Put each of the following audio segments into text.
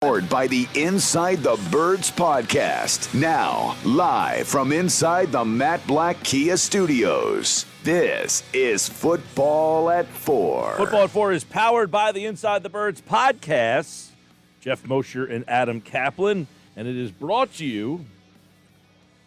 Powered by the Inside the Birds podcast. Now, live from inside the Matt Black Kia Studios. This is Football at 4. Football at 4 is powered by the Inside the Birds podcast. Geoff Mosher and Adam Kaplan. And it is brought to you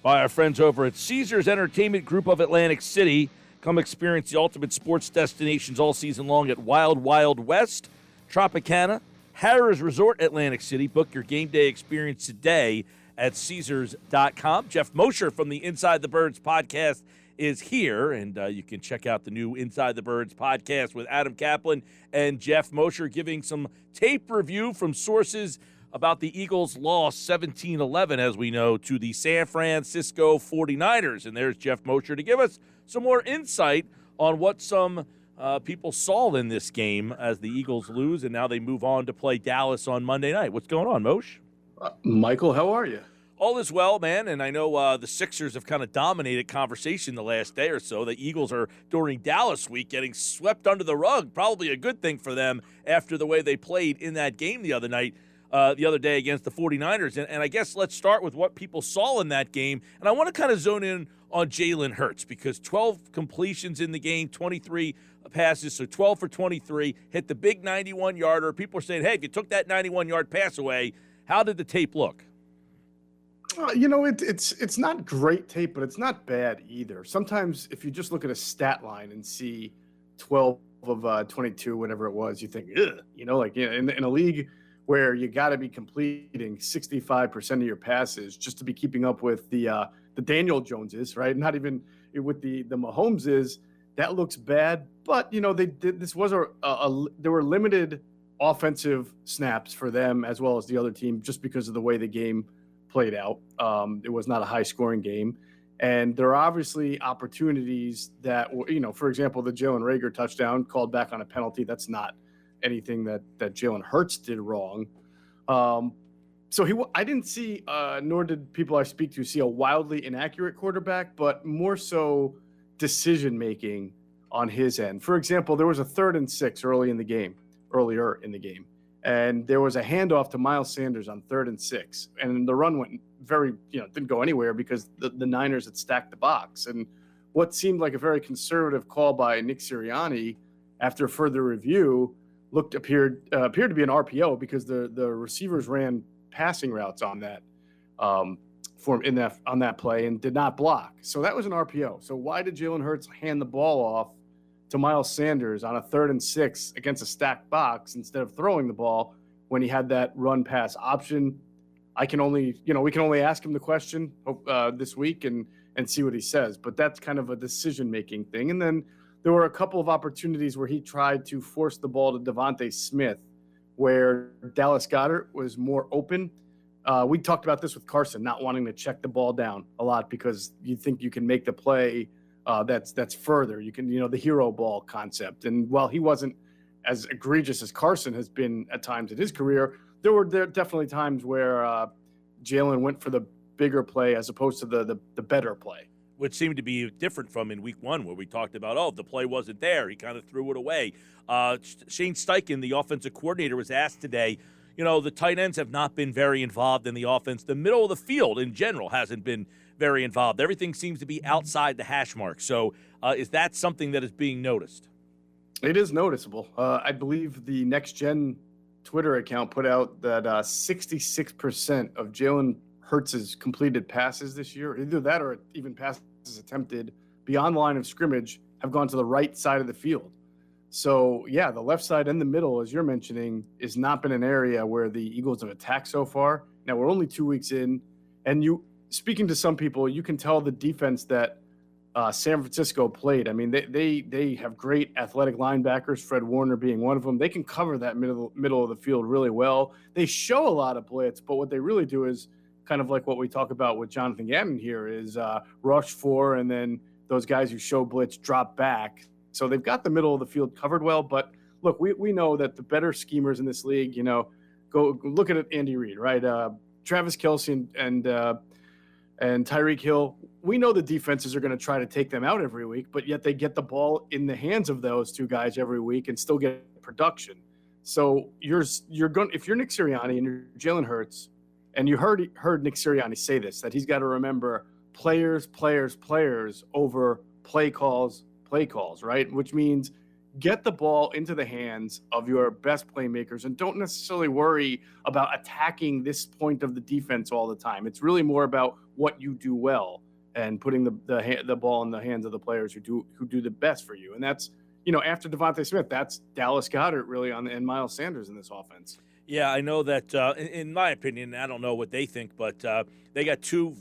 by our friends over at Caesars Entertainment Group of Atlantic City. Come experience the ultimate sports destinations all season long at Wild Wild West, Tropicana, Harrah's Resort, Atlantic City. Book your game day experience today at Caesars.com. Geoff Mosher from the Inside the Birds podcast is here, and you can check out the new Inside the Birds podcast with Adam Kaplan and Geoff Mosher giving some tape review from sources about the Eagles' loss 17-11, as we know, to the San Francisco 49ers. And there's Geoff Mosher to give us some more insight on what some people saw in this game as the Eagles lose, and now they move on to play Dallas on Monday night. What's going on, Moshe? Michael, how are you? All is well, man, and I know the Sixers have kind of dominated conversation the last day or so. The Eagles are, during Dallas week, getting swept under the rug. Probably a good thing for them after the way they played in that game the other day against the 49ers. And I guess let's start with what people saw in that game. And I want to kind of zone in on Jalen Hurts because 12 completions in the game, 23 passes, so 12 for 23, hit the big 91-yarder. People are saying, hey, if you took that 91-yard pass away, how did the tape look? It's not great tape, but it's not bad either. Sometimes if you just look at a stat line and see 12 of 22, whatever it was, you think, ugh, in a league where you got to be completing 65% of your passes just to be keeping up with the Daniel Joneses, right? Not even with the Mahomeses. That looks bad, but they did. This was there were limited offensive snaps for them as well as the other team, just because of the way the game played out. It was not a high-scoring game, and there are obviously opportunities that, for example, the Jalen Reagor touchdown called back on a penalty. That's not anything that Jalen Hurts did wrong. I didn't see, nor did people I speak to see a wildly inaccurate quarterback, but more so decision-making on his end. For example, there was a 3rd and 6 earlier in the game, and there was a handoff to Miles Sanders on 3rd and 6, and the run went didn't go anywhere because the Niners had stacked the box. And what seemed like a very conservative call by Nick Sirianni after further review appeared to be an RPO because the receivers ran passing routes on that on that play and did not block. So that was an RPO. So why did Jalen Hurts hand the ball off to Miles Sanders on a 3rd and 6 against a stacked box instead of throwing the ball when he had that run pass option? We can only ask him the question this week and see what he says. But that's kind of a decision-making thing. And then there were a couple of opportunities where he tried to force the ball to Devontae Smith, where Dallas Goedert was more open. We talked about this with Carson, not wanting to check the ball down a lot because you think you can make the play that's further. You can, the hero ball concept. And while he wasn't as egregious as Carson has been at times in his career, there were definitely times where Jalen went for the bigger play as opposed to the better play. Which seemed to be different from in week 1 where we talked about, the play wasn't there. He kind of threw it away. Shane Steichen, the offensive coordinator, was asked today, the tight ends have not been very involved in the offense. The middle of the field in general hasn't been very involved. Everything seems to be outside the hash mark. So is that something that is being noticed? It is noticeable. I believe the Next Gen Twitter account put out that 66% of Jalen Hurts' completed passes this year, either that or even passes attempted beyond the line of scrimmage, have gone to the right side of the field. So, yeah, the left side and the middle, as you're mentioning, has not been an area where the Eagles have attacked so far. Now, we're only 2 weeks in, and speaking to some people, you can tell the defense that San Francisco played. I mean, they have great athletic linebackers, Fred Warner being one of them. They can cover that middle of the field really well. They show a lot of blitz, but what they really do is kind of like what we talk about with Jonathan Gannon here is rush for, and then those guys who show blitz drop back. So they've got the middle of the field covered well. But look, we know that the better schemers in this league, go look at it, Andy Reid, right? Travis Kelce and Tyreek Hill. We know the defenses are going to try to take them out every week, but yet they get the ball in the hands of those two guys every week and still get production. So you're going, if you're Nick Sirianni and you're Jalen Hurts, and you heard Nick Sirianni say this, that he's got to remember players over play calls, right? Which means get the ball into the hands of your best playmakers and don't necessarily worry about attacking this point of the defense all the time. It's really more about what you do well and putting the ball in the hands of the players who do the best for you. And that's, after Devontae Smith, that's Dallas Goedert really and Miles Sanders in this offense. Yeah, I know that, in my opinion, I don't know what they think, but they got two,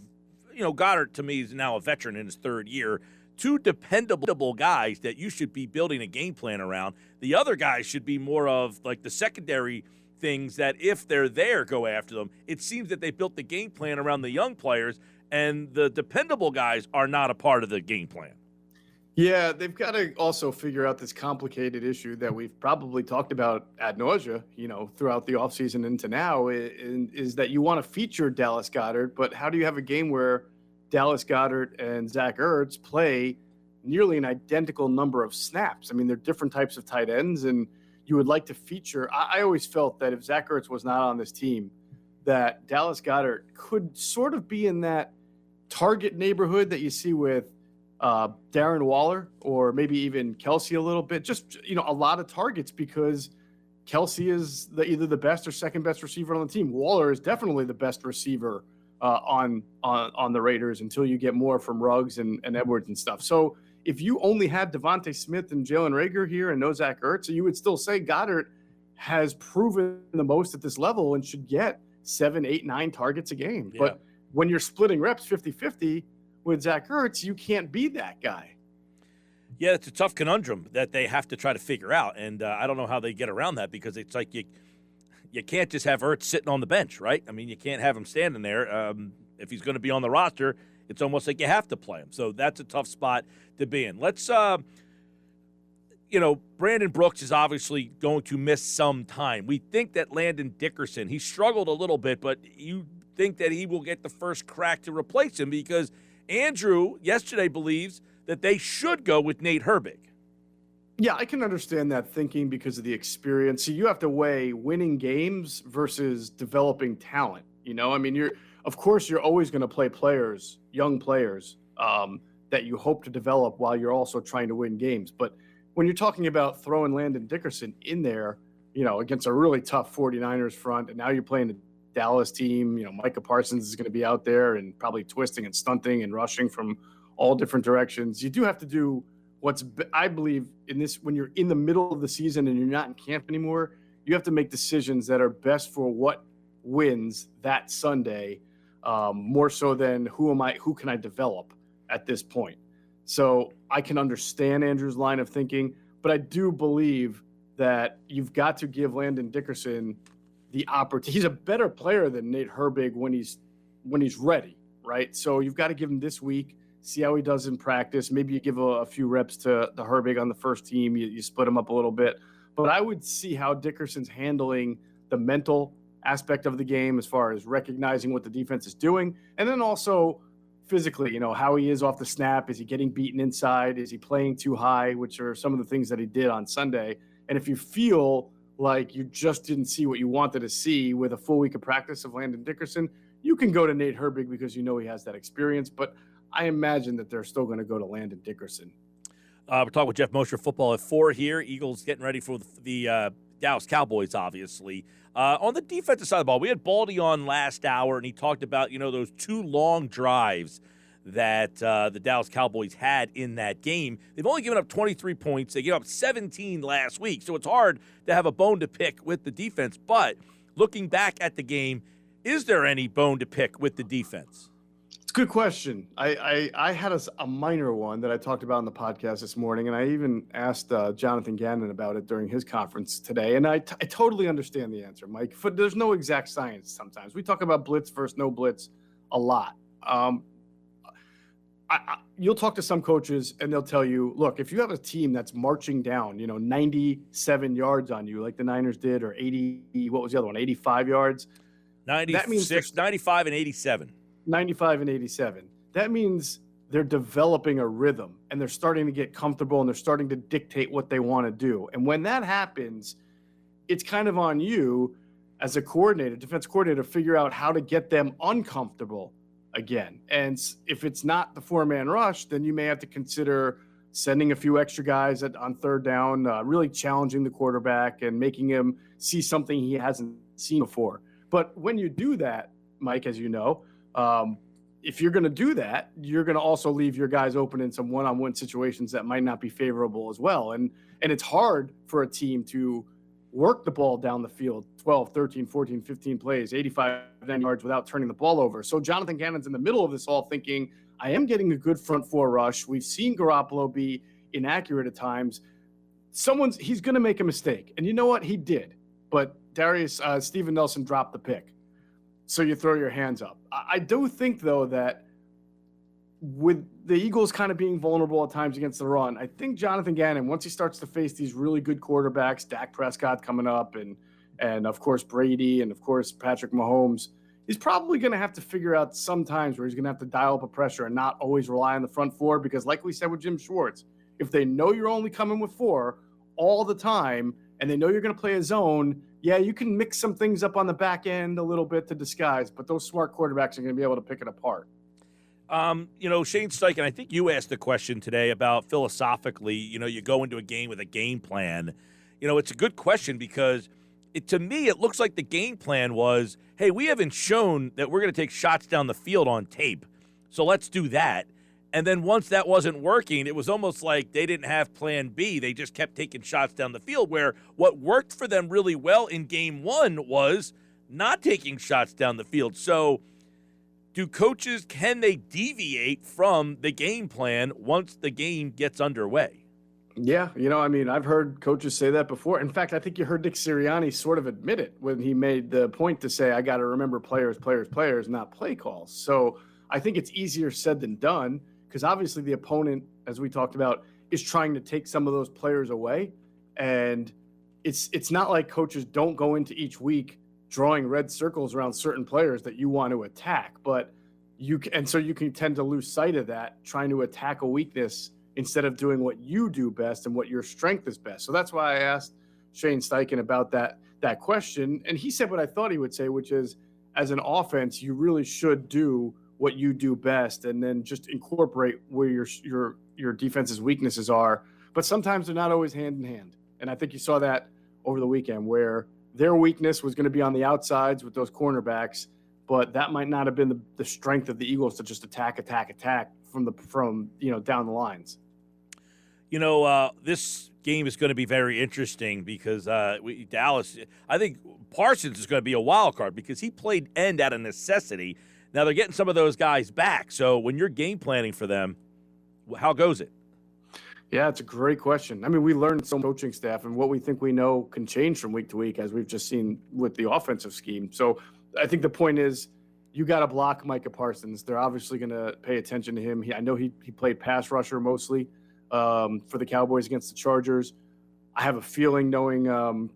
Goddard to me is now a veteran in his third year, two dependable guys that you should be building a game plan around. The other guys should be more of like the secondary things that if they're there, go after them. It seems that they built the game plan around the young players, and the dependable guys are not a part of the game plan. Yeah, they've got to also figure out this complicated issue that we've probably talked about ad nauseum, throughout the offseason into now, is that you want to feature Dallas Goedert, but how do you have a game where Dallas Goedert and Zach Ertz play nearly an identical number of snaps? I mean, they're different types of tight ends, and you would like to feature. I always felt that if Zach Ertz was not on this team, that Dallas Goedert could sort of be in that target neighborhood that you see with Darren Waller or maybe even Kelsey a little bit. Just, a lot of targets because Kelsey is either the best or second best receiver on the team. Waller is definitely the best receiver on the Raiders until you get more from Ruggs and Edwards and stuff. So if you only had Devontae Smith and Jalen Reagor here and no Zach Ertz, you would still say Goddard has proven the most at this level and should get 7, 8, 9 targets a game. Yeah. But when you're splitting reps 50-50 with Zach Ertz, you can't be that guy. Yeah, it's a tough conundrum that they have to try to figure out, and I don't know how they get around that because it's like you can't just have Ertz sitting on the bench, right? I mean, you can't have him standing there. If he's going to be on the roster, it's almost like you have to play him. So that's a tough spot to be in. Let's, Brandon Brooks is obviously going to miss some time. We think that Landon Dickerson, he struggled a little bit, but you think that he will get the first crack to replace him because Andrew yesterday believes that they should go with Nate Herbig. Yeah, I can understand that thinking because of the experience. So you have to weigh winning games versus developing talent. I mean, you're always going to play players, young players, that you hope to develop while you're also trying to win games. But when you're talking about throwing Landon Dickerson in there, against a really tough 49ers front, and now you're playing a Dallas team, Micah Parsons is going to be out there and probably twisting and stunting and rushing from all different directions. You do have to do I believe in this, when you're in the middle of the season and you're not in camp anymore, you have to make decisions that are best for what wins that Sunday, more so than who can I develop at this point. So I can understand Andrew's line of thinking, but I do believe that you've got to give Landon Dickerson the opportunity. He's a better player than Nate Herbig when he's ready, right? So you've got to give him this week, see how he does in practice. Maybe you give a few reps to the Herbig on the first team. You split him up a little bit. But I would see how Dickerson's handling the mental aspect of the game as far as recognizing what the defense is doing. And then also physically, how he is off the snap. Is he getting beaten inside? Is he playing too high, which are some of the things that he did on Sunday. And if you feel like you just didn't see what you wanted to see with a full week of practice of Landon Dickerson, you can go to Nate Herbig because he has that experience. But I imagine that they're still going to go to Landon Dickerson. We're talking with Geoff Mosher, football at 4 here. Eagles getting ready for the Dallas Cowboys, obviously. On the defensive side of the ball, we had Baldy on last hour, and he talked about, those 2 long drives that the Dallas Cowboys had in that game. They've only given up 23 points. They gave up 17 last week, so it's hard to have a bone to pick with the defense. But looking back at the game, is there any bone to pick with the defense? It's a good question. I had a minor one that I talked about on the podcast this morning, and I even asked Jonathan Gannon about it during his conference today, and I totally understand the answer, Mike. There's no exact science sometimes. We talk about blitz versus no blitz a lot. You'll talk to some coaches, and they'll tell you, look, if you have a team that's marching down, 97 yards on you like the Niners did, or 80, what was the other one, 85 yards? 96, 95, and 87. 95 and 87. That means they're developing a rhythm and they're starting to get comfortable and they're starting to dictate what they want to do. And when that happens, it's kind of on you as a coordinator, defense coordinator, to figure out how to get them uncomfortable again. And if it's not the 4-man rush, then you may have to consider sending a few extra guys on third down, really challenging the quarterback and making him see something he hasn't seen before. But when you do that, Mike, as you know, if you're going to do that, you're going to also leave your guys open in some one-on-one situations that might not be favorable as well. And it's hard for a team to work the ball down the field 12, 13, 14, 15 plays, 85 yards without turning the ball over. So Jonathan Gannon's in the middle of this all thinking, I am getting a good front four rush. We've seen Garoppolo be inaccurate at times. He's going to make a mistake. And you know what? He did. But Steven Nelson dropped the pick. So you throw your hands up. I do think, though, that with the Eagles kind of being vulnerable at times against the run, I think Jonathan Gannon, once he starts to face these really good quarterbacks, Dak Prescott coming up, and of course Brady, and of course Patrick Mahomes, he's probably going to have to figure out sometimes where he's going to have to dial up a pressure and not always rely on the front four, because like we said with Jim Schwartz, if they know you're only coming with 4 all the time and they know you're going to play a zone, yeah, you can mix some things up on the back end a little bit to disguise, but those smart quarterbacks are going to be able to pick it apart. Shane Steichen, I think you asked the question today about philosophically, you go into a game with a game plan. It's a good question because to me, it looks like the game plan was, hey, we haven't shown that we're going to take shots down the field on tape, so let's do that. And then once that wasn't working, it was almost like they didn't have plan B. They just kept taking shots down the field, where what worked for them really well in game 1 was not taking shots down the field. So do coaches, can they deviate from the game plan once the game gets underway? Yeah, I've heard coaches say that before. In fact, I think you heard Nick Sirianni sort of admit it when he made the point to say, I got to remember players, not play calls. So I think it's easier said than done, because obviously the opponent, as we talked about, is trying to take some of those players away. And it's not like coaches don't go into each week drawing red circles around certain players that you want to attack. But you can tend to lose sight of that, trying to attack a weakness instead of doing what you do best and what your strength is best. So that's why I asked Shane Steichen about that question. And he said what I thought he would say, which is, as an offense, you really should do what you do best and then just incorporate where your defense's weaknesses are. But sometimes they're not always hand in hand. And I think you saw that over the weekend, where their weakness was going to be on the outsides with those cornerbacks, but that might not have been the strength of the Eagles to just attack from down the lines. This game is going to be very interesting because Dallas, I think Parsons is going to be a wild card because he played end out of necessity. Now they're getting some of those guys back. So when you're game planning for them, how goes it? Yeah, it's a great question. We learned some coaching staff, and what we think we know can change from week to week, as we've just seen with the offensive scheme. So I think the point is, you got to block Micah Parsons. They're obviously going to pay attention to him. I know he played pass rusher mostly for the Cowboys against the Chargers. I have a feeling, knowing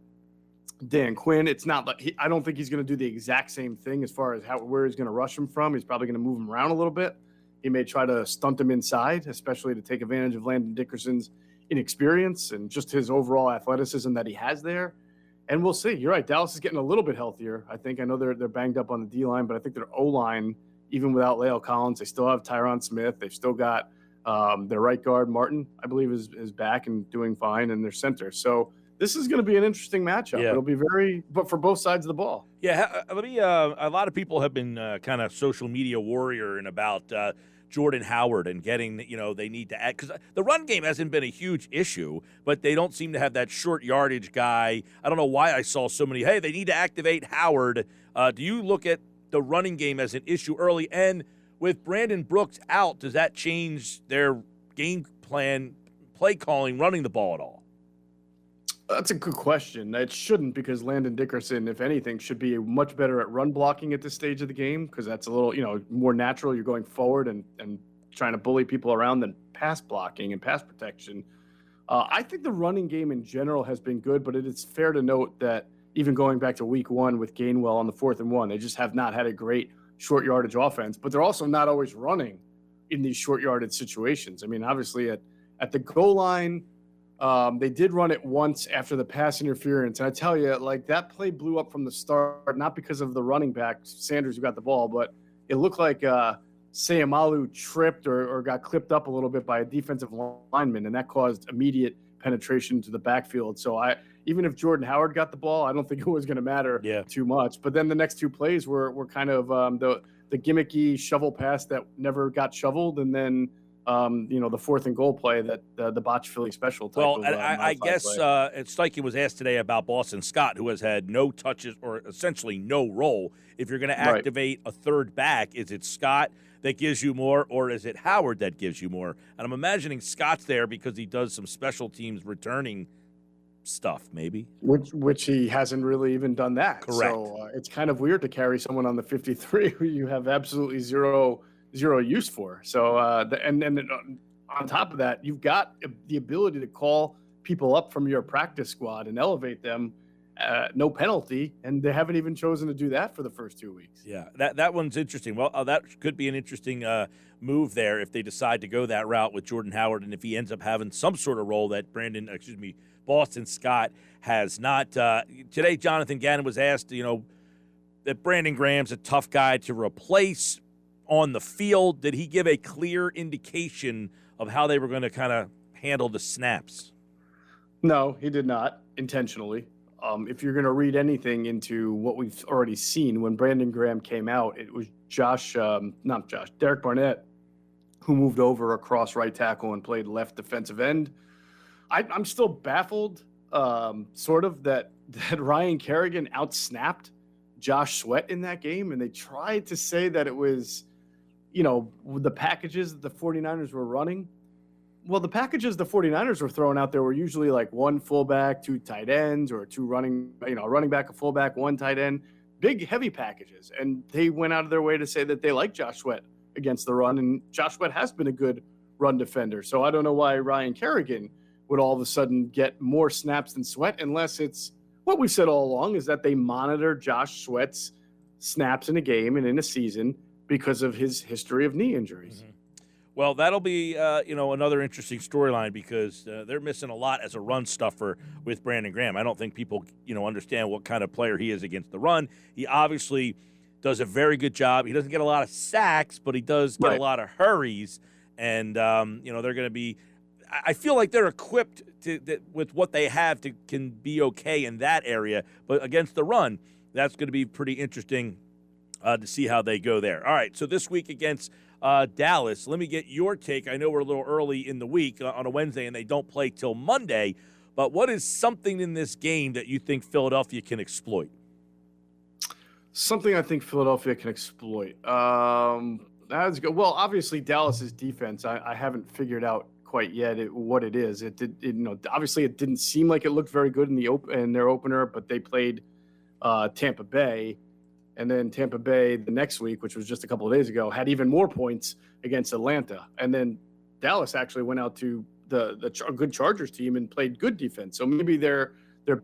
Dan Quinn, it's not like I don't think he's going to do the exact same thing as far as where he's going to rush him from. He's probably going to move him around a little bit. He may try to stunt him inside, especially to take advantage of Landon Dickerson's inexperience and just his overall athleticism that he has there. And we'll see. You're right. Dallas is getting a little bit healthier, I think. I know they're banged up on the D-line, but I think their O-line, even without Lael Collins, they still have Tyron Smith. They've still got their right guard, Martin, I believe, is back and doing fine, and their center. So this is going to be an interesting matchup. Yeah. It'll be but for both sides of the ball. Yeah, a lot of people have been kind of social media warrioring about Jordan Howard and getting, they need to add, because the run game hasn't been a huge issue, but they don't seem to have that short yardage guy. I don't know why I saw so many, hey, they need to activate Howard. Do you look at the running game as an issue early? And with Brandon Brooks out, does that change their game plan, play calling, running the ball at all? That's a good question. It shouldn't, because Landon Dickerson, if anything, should be much better at run blocking at this stage of the game, because that's a little, more natural. You're going forward and trying to bully people around than pass blocking and pass protection. I think the running game in general has been good, but it is fair to note that even going back to week 1 with Gainwell on the 4th and 1, they just have not had a great short yardage offense, but they're also not always running in these short yardage situations. Obviously at the goal line, They did run it once after the pass interference. And I tell you, like, that play blew up from the start, not because of the running back, Sanders, who got the ball, but it looked like Sayamalu tripped or got clipped up a little bit by a defensive lineman, and that caused immediate penetration to the backfield. So even if Jordan Howard got the ball, I don't think it was going to matter too much. But then the next two plays were kind of the gimmicky shovel pass that never got shoveled, and then the 4th and goal play that the botch Philly special type. Well, and I guess Steichen was asked today about Boston Scott, who has had no touches or essentially no role. If you're going to activate a third back, is it Scott that gives you more, or is it Howard that gives you more? And I'm imagining Scott's there because he does some special teams returning stuff, maybe. Which he hasn't really even done that. Correct. So it's kind of weird to carry someone on the 53 who you have absolutely zero use for. So and on top of that, you've got the ability to call people up from your practice squad and elevate them, no penalty, and they haven't even chosen to do that for the first 2 weeks. Yeah, that one's interesting. Well, that could be an interesting move there if they decide to go that route with Jordan Howard, and if he ends up having some sort of role that Boston Scott has not. Today, Jonathan Gannon was asked, that Brandon Graham's a tough guy to replace on the field. Did he give a clear indication of how they were going to kind of handle the snaps? No, he did not intentionally. If you're going to read anything into what we've already seen, when Brandon Graham came out, it was Derek Barnett, who moved over across right tackle and played left defensive end. I'm still baffled, sort of, that Ryan Kerrigan outsnapped Josh Sweat in that game, and they tried to say that it was, the packages that the 49ers were running. Well, the packages the 49ers were throwing out there were usually like one fullback, two tight ends, or two running back, a fullback, one tight end, big, heavy packages. And they went out of their way to say that they like Josh Sweat against the run, and Josh Sweat has been a good run defender. So I don't know why Ryan Kerrigan would all of a sudden get more snaps than Sweat, unless it's what we've said all along, is that they monitor Josh Sweat's snaps in a game and in a season because of his history of knee injuries. Mm-hmm. Well, that'll be, another interesting storyline because they're missing a lot as a run stuffer with Brandon Graham. I don't think people, understand what kind of player he is against the run. He obviously does a very good job. He doesn't get a lot of sacks, but he does get a lot of hurries. And, they're going to be – I feel like they're equipped with what they have can be okay in that area. But against the run, that's going to be pretty interesting to see how they go there. All right, so this week against – Dallas, let me get your take. I know we're a little early in the week on a Wednesday and they don't play till Monday, but what is something in this game that you think Philadelphia can exploit? Something I think Philadelphia can exploit. That's good. Well, obviously Dallas's defense, I haven't figured out quite yet what it is. Obviously it didn't seem like it looked very good in their opener, but they played Tampa Bay. And then Tampa Bay the next week, which was just a couple of days ago, had even more points against Atlanta. And then Dallas actually went out to the good Chargers team and played good defense. So maybe they're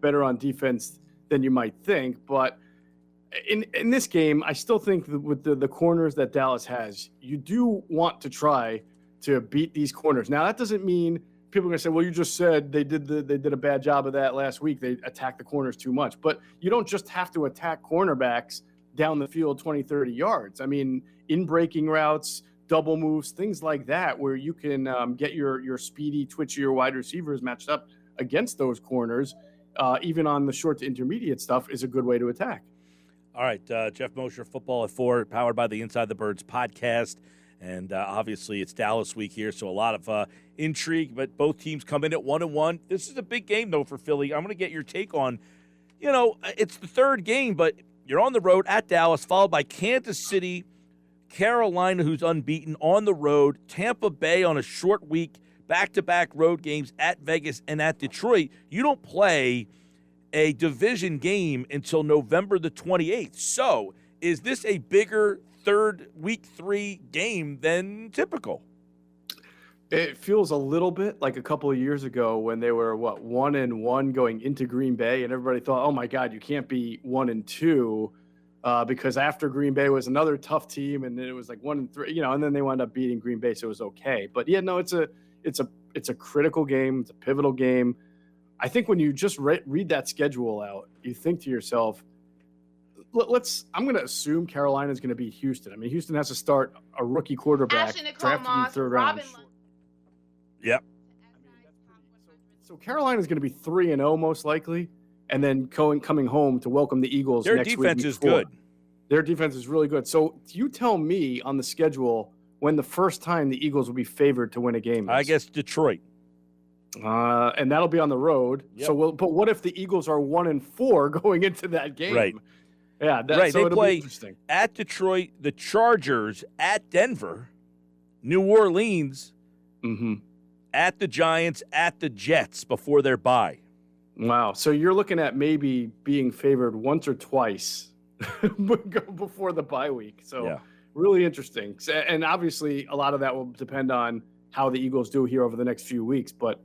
better on defense than you might think. But in this game, I still think that with the corners that Dallas has, you do want to try to beat these corners. Now, that doesn't mean people are going to say, well, you just said they did a bad job of that last week. They attacked the corners too much. But you don't just have to attack cornerbacks down the field 20, 30 yards. I mean, in breaking routes, double moves, things like that, where you can get your speedy, twitchier wide receivers matched up against those corners, even on the short to intermediate stuff, is a good way to attack. All right, Geoff Mosher, Football at 4, powered by the Inside the Birds podcast. And obviously it's Dallas week here, so a lot of intrigue, but both teams come in at 1-1. This is a big game, though, for Philly. I'm going to get your take on, it's the third game, but you're on the road at Dallas, followed by Kansas City, Carolina, who's unbeaten, on the road, Tampa Bay on a short week, back-to-back road games at Vegas and at Detroit. You don't play a division game until November the 28th. So is this a bigger week 3 game than typical? It feels a little bit like a couple of years ago when they were 1-1 going into Green Bay, and everybody thought, "Oh my God, you can't be 1-2," because after Green Bay was another tough team, and then it was like 1-3, and then they wound up beating Green Bay, so it was okay. But yeah, no, it's a it's a critical game. It's a pivotal game. I think when you just read that schedule out, you think to yourself, I'm going to assume Carolina is going to beat Houston. I mean, Houston has to start a rookie quarterback drafted in the third round. Yep. So Carolina is going to be 3-0 most likely, and then coming home to welcome the Eagles Their next week. Their defense is good. Their defense is really good. So you tell me on the schedule when the first time the Eagles will be favored to win a game is. I guess Detroit. And that'll be on the road. Yep. So, but what if the Eagles are 1-4 going into that game? Right. Yeah. Right. So they play at Detroit, the Chargers, at Denver, New Orleans, at the Giants, at the Jets before their bye. Wow. So you're looking at maybe being favored once or twice before the bye week. So really interesting. And obviously a lot of that will depend on how the Eagles do here over the next few weeks. But,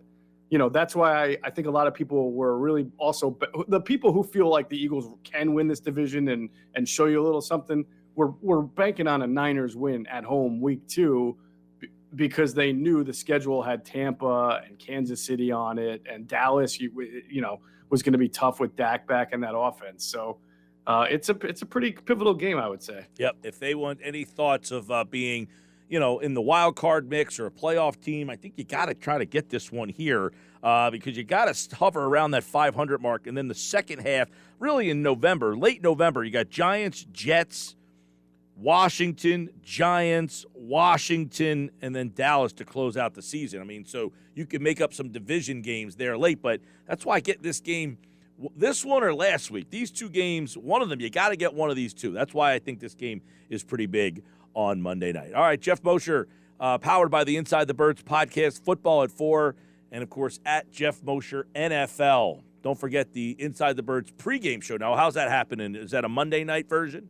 that's why I think a lot of people were really also the people who feel like the Eagles can win this division and show you a little something. We're banking on a Niners win at home week 2 because they knew the schedule had Tampa and Kansas City on it, and Dallas, was going to be tough with Dak back in that offense. So it's a pretty pivotal game, I would say. Yep. If they want any thoughts of being, in the wild card mix or a playoff team, I think you got to try to get this one here because you got to hover around that 500 mark. And then the second half, really in November, late November, you got Giants, Jets, Washington, Giants, Washington, and then Dallas to close out the season. I mean, so you can make up some division games there late, but that's why I get this game, this one or last week. These two games, one of them, you got to get one of these two. That's why I think this game is pretty big on Monday night. All right, Geoff Mosher, powered by the Inside the Birds podcast, Football at 4, and, of course, at Geoff Mosher NFL. Don't forget the Inside the Birds pregame show. Now, how's that happening? Is that a Monday night version?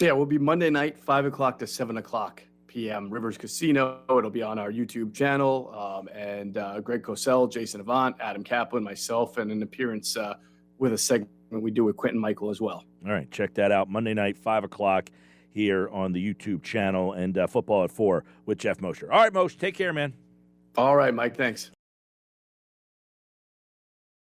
Yeah, it will be Monday night, 5 o'clock to 7 o'clock p.m. Rivers Casino. It'll be on our YouTube channel. And Greg Cosell, Jason Avant, Adam Kaplan, myself, and an appearance with a segment we do with Quentin Michael as well. All right, check that out. Monday night, 5 o'clock here on the YouTube channel, and Football at 4 with Geoff Mosher. All right, Mosher, take care, man. All right, Mike, thanks.